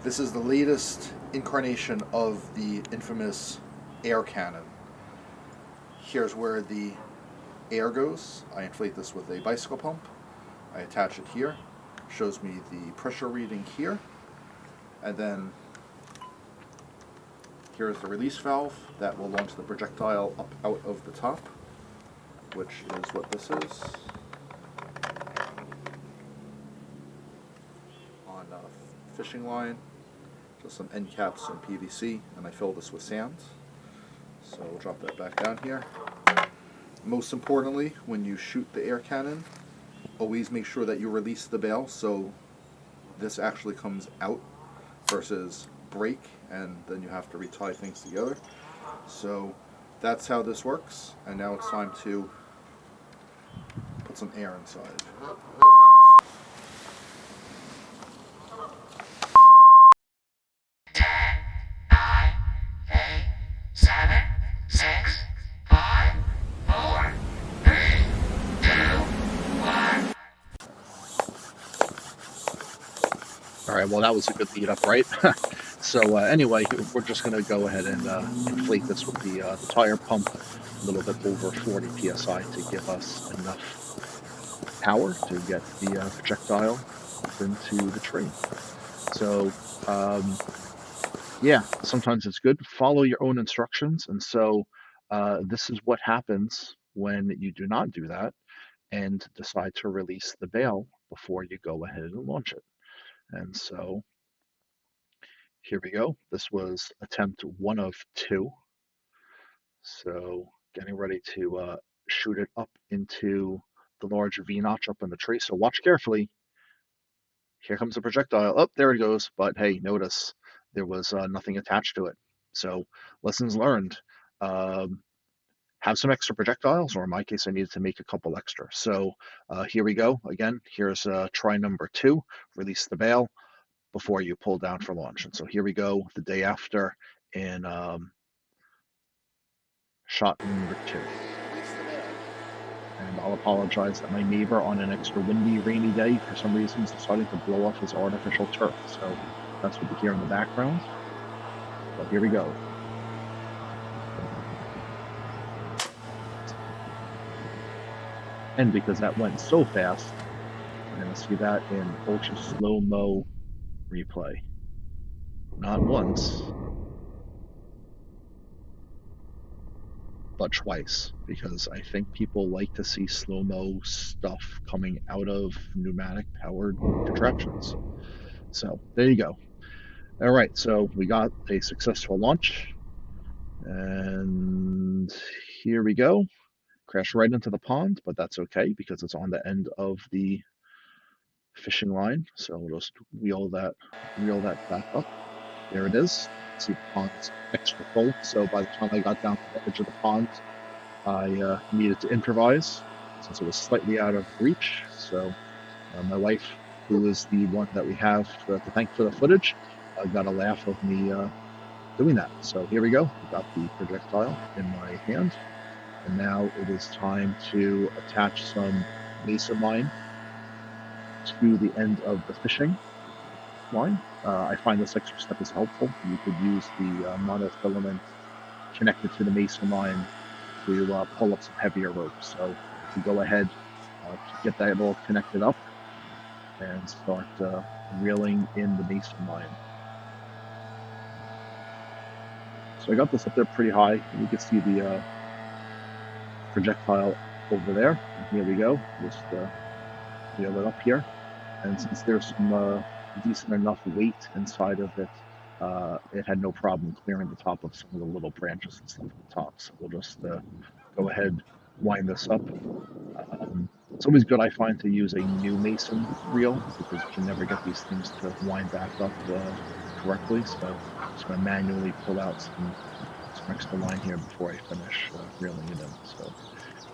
This is the latest incarnation of the infamous air cannon. Here's where the air goes. I inflate this with a bicycle pump. I attach it here. Shows me the pressure reading here. And then here's the release valve that will launch the projectile up out of the top, which is what this is. On a fishing line, just some end caps and PVC, and I fill this with sand. So we'll drop that back down here. Most importantly, when you shoot the air cannon, always make sure that you release the bail so this actually comes out versus break, and then you have to retie things together. So that's how this works, and now it's time to put some air inside. All right, well, that was a good lead up, right? So anyway, we're just going to go ahead and inflate this with the tire pump a little bit over 40 psi to give us enough power to get the projectile up into the tree. So yeah, sometimes it's good. Follow your own instructions. And so this is what happens when you do not do that and decide to release the bail before you go ahead and launch it. And so here we go. This was attempt 1 of 2. So getting ready to shoot it up into the large V notch up in the tree. So watch carefully. Here comes the projectile. Oh, there it goes. But hey, notice there was nothing attached to it. So lessons learned. Have some extra projectiles, or in my case, I needed to make a couple extra. So here we go. Again, here's try number 2. Release the bail before you pull down for launch. And so here we go, the day after in shot number 2. And I'll apologize that my neighbor on an extra windy, rainy day for some reason is deciding to blow off his artificial turf. So that's what you hear in the background. But here we go. And because that went so fast, we're going to see that in ultra slow-mo replay. Not once, but twice, because I think people like to see slow-mo stuff coming out of pneumatic-powered contraptions. So there you go. All right, so we got a successful launch, and here we go. Crashed right into the pond, but that's okay because it's on the end of the fishing line. So we'll just reel that back up. There it is. See, the pond's extra full. So by the time I got down to the edge of the pond, I needed to improvise since it was slightly out of reach. So my wife, who is the one that we have to thank for the footage, got a laugh of me doing that. So here we go. We got the projectile in my hand. And now it is time to attach some mason line to the end of the fishing line. I find this extra step is helpful. You could use the monofilament connected to the mason line to pull up some heavier ropes. So you go ahead, get that all connected up, and start reeling in the mason line. So I got this up there pretty high. You can see the projectile over there. And here we go. Just reel it up here. And since there's some decent enough weight inside of it, it had no problem clearing the top of some of the little branches and stuff at the top. So we'll just go ahead, wind this up. It's always good, I find, to use a new mason reel because you can never get these things to wind back up correctly. So I'm just going to manually pull out some extra line here before I finish reeling it in. So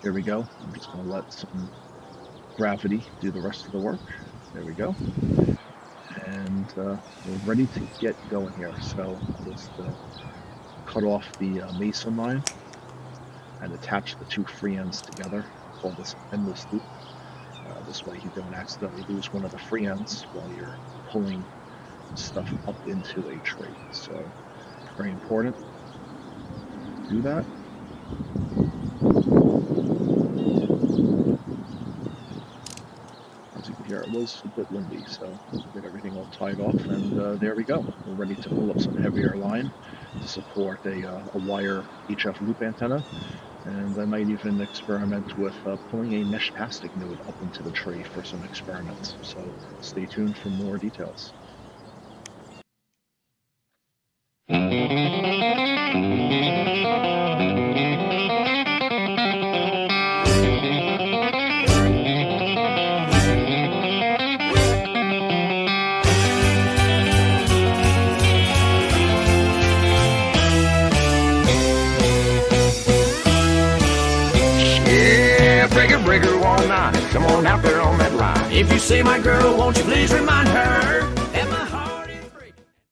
here we go. I'm just going to let some gravity do the rest of the work. There we go. And we're ready to get going here. So I'll just cut off the mason line and attach the 2 free ends together. Call this endless loop. This way you don't accidentally lose one of the free ends while you're pulling stuff up into a tray. So very important to do that. As you can hear, it was a bit windy, so get everything all tied off, and there we go. We're ready to pull up some heavier line to support a wire HF loop antenna, and I might even experiment with pulling a mesh pastic node up into the tray for some experiments. So stay tuned for more details. Breaker, all night. Come on out there on that line. If you see my girl, won't you please remind her?